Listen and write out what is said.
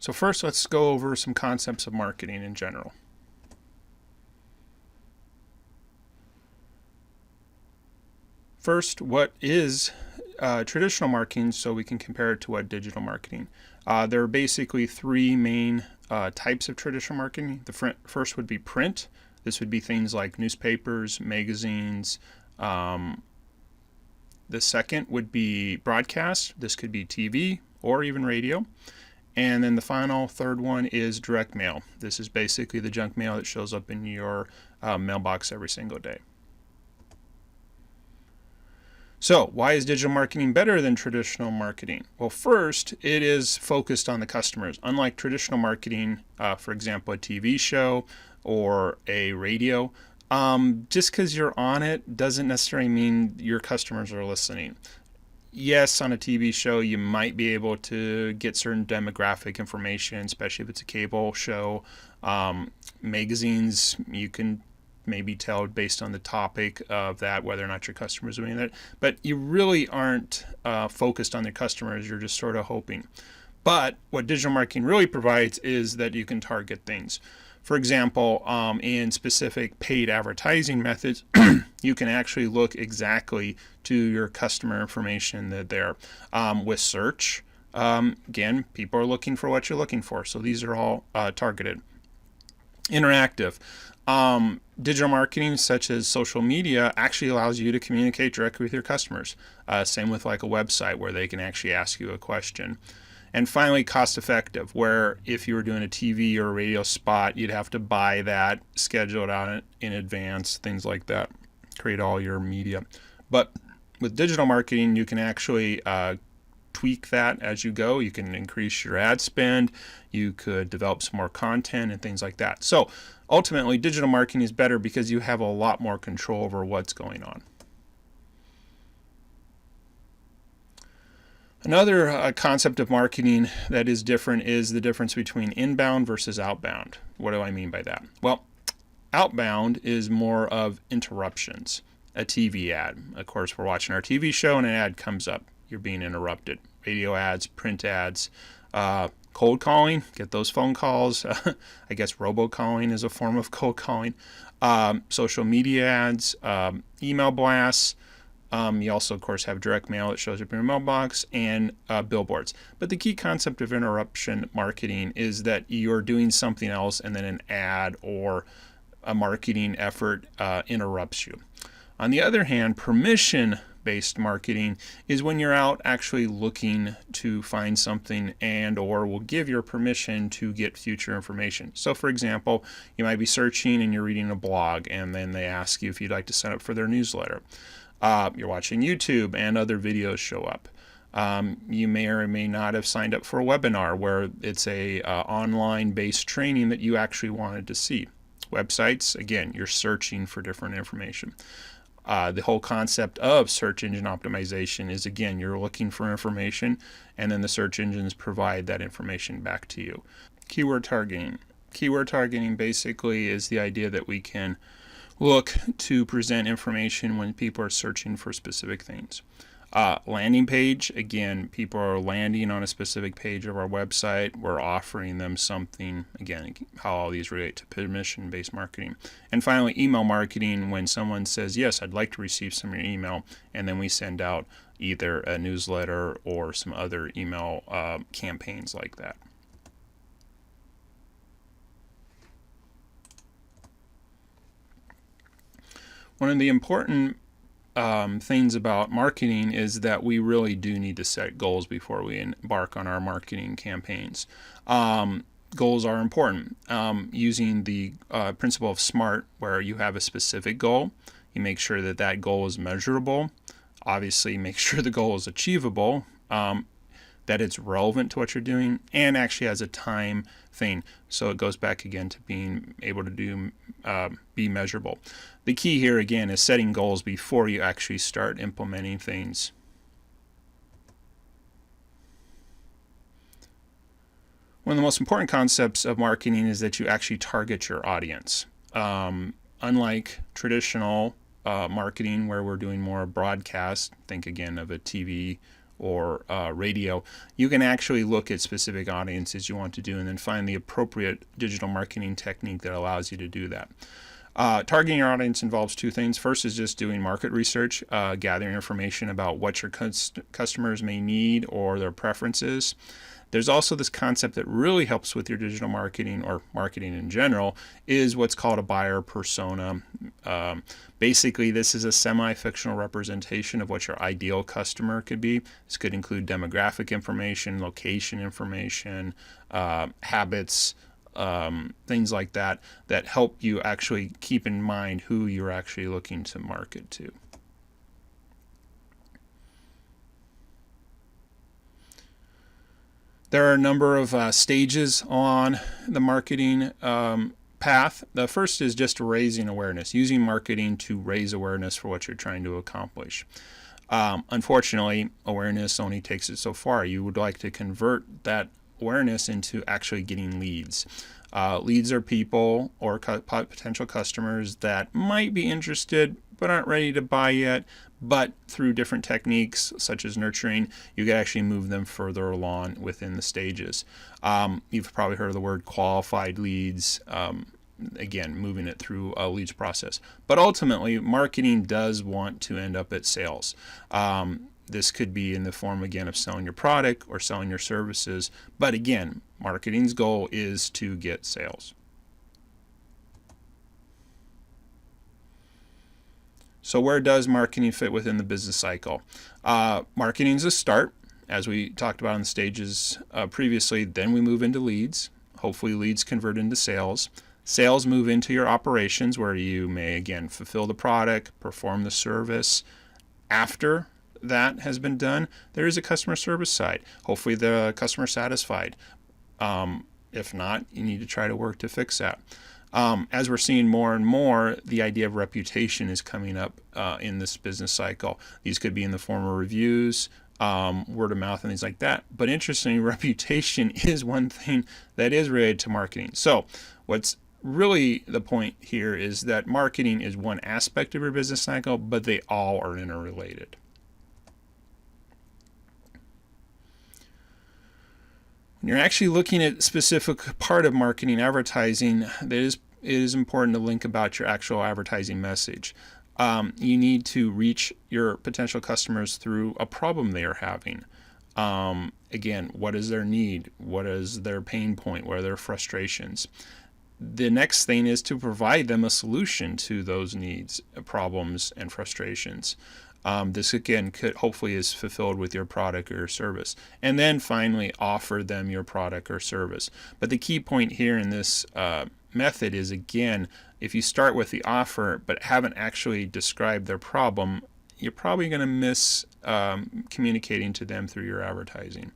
So first, let's go over some concepts of marketing in general. First, what is traditional marketing, so we can compare it to what digital marketing. There are basically three main types of traditional marketing. The first would be print. This would be things like newspapers, magazines. The second would be broadcast. This could be TV or even radio. And then the final third one is direct mail. This is basically the junk mail that shows up in your mailbox every single day. So why is digital marketing better than traditional marketing? Well, first, it is focused on the customers. Unlike traditional marketing, for example, a TV show or a radio, just because you're on it doesn't necessarily mean your customers are listening. Yes, on a TV show, you might be able to get certain demographic information, especially if it's a cable show. Magazines, you can maybe tell based on the topic of that whether or not your customers are doing that. But you really aren't focused on their customers. You're just sort of hoping. But what digital marketing really provides is that you can target things. For example, in specific paid advertising methods, you can actually look exactly to your customer information that they're with search. Again, people are looking for what you're looking for, so these are all targeted. Interactive. Digital marketing, such as social media, actually allows you to communicate directly with your customers. Same with like a website where they can actually ask you a question. And finally, cost effective, where if you were doing a TV or a radio spot, you'd have to buy that, schedule it out in advance, things like that, create all your media. But with digital marketing, you can actually tweak that as you go. You can increase your ad spend. You could develop some more content and things like that. So ultimately, digital marketing is better because you have a lot more control over what's going on. Another concept of marketing that is different is the difference between inbound versus outbound. What do I mean by that? Well, outbound is more of interruptions. A TV ad. Of course, we're watching our TV show and an ad comes up. You're being interrupted. Radio ads, print ads, cold calling, get those phone calls. I guess robocalling is a form of cold calling. Social media ads, email blasts. You also, of course, have direct mail that shows up in your mailbox and billboards. But the key concept of interruption marketing is that you're doing something else and then an ad or a marketing effort interrupts you. On the other hand, permission-based marketing is when you're out actually looking to find something and or will give your permission to get future information. So for example, you might be searching and you're reading a blog and then they ask you if you'd like to sign up for their newsletter. You're watching YouTube and other videos show up. You may or may not have signed up for a webinar where it's a online-based training that you actually wanted to see. Websites, again, you're searching for different information. The whole concept of search engine optimization is, again, you're looking for information and then the search engines provide that information back to you. Keyword targeting. Keyword targeting basically is the idea that we can look to present information when people are searching for specific things. Landing page, again, people are landing on a specific page of our website. We're offering them something, again, how all these relate to permission-based marketing. And finally, email marketing, when someone says, yes, I'd like to receive some of your email, and then we send out either a newsletter or some other email campaigns like that. One of the important things about marketing is that we really do need to set goals before we embark on our marketing campaigns. Goals are important. Using the principle of SMART, where you have a specific goal, you make sure that that goal is measurable. Obviously, make sure the goal is achievable, that it's relevant to what you're doing, and actually has a time thing. So it goes back again to being able to be measurable. The key here again is setting goals before you actually start implementing things. One of the most important concepts of marketing is that you actually target your audience. Unlike traditional marketing where we're doing more broadcast, think again of a TV or radio, you can actually look at specific audiences you want to do and then find the appropriate digital marketing technique that allows you to do that. Targeting your audience involves two things. First is just doing market research, gathering information about what your customers may need or their preferences. There's also this concept that really helps with your digital marketing or marketing in general is what's called a buyer persona. Basically, this is a semi-fictional representation of what your ideal customer could be. This could include demographic information, location information, habits, things like that help you actually keep in mind who you're actually looking to market to. There are a number of stages on the marketing path. The first is just raising awareness, using marketing to raise awareness for what you're trying to accomplish. Unfortunately, awareness only takes it so far. You would like to convert that awareness into actually getting leads. Leads are people or potential customers that might be interested but aren't ready to buy yet, but through different techniques such as nurturing, you can actually move them further along within the stages. You've probably heard of the word qualified leads. Again, moving it through a leads process. But ultimately, marketing does want to end up at sales. This could be in the form, again, of selling your product or selling your services. But again, marketing's goal is to get sales. So where does marketing fit within the business cycle? Marketing is a start, as we talked about in the stages previously. Then we move into leads. Hopefully leads convert into sales. Sales move into your operations, where you may, again, fulfill the product, perform the service. After that has been done, there is a customer service side. Hopefully the customer is satisfied. If not, you need to try to work to fix that. As we're seeing more and more, the idea of reputation is coming up in this business cycle. These could be in the form of reviews, word of mouth, and things like that. But interestingly, reputation is one thing that is related to marketing. So what's really the point here is that marketing is one aspect of your business cycle, but they all are interrelated. When you're actually looking at a specific part of marketing advertising, it is important to link about your actual advertising message. You need to reach your potential customers through a problem they are having. Again, what is their need? What is their pain point? What are their frustrations? The next thing is to provide them a solution to those needs, problems, and frustrations. This again could hopefully is fulfilled with your product or your service, and then finally offer them your product or service. But the key point here in this method is, again, if you start with the offer but haven't actually described their problem, you're probably going to miss communicating to them through your advertising.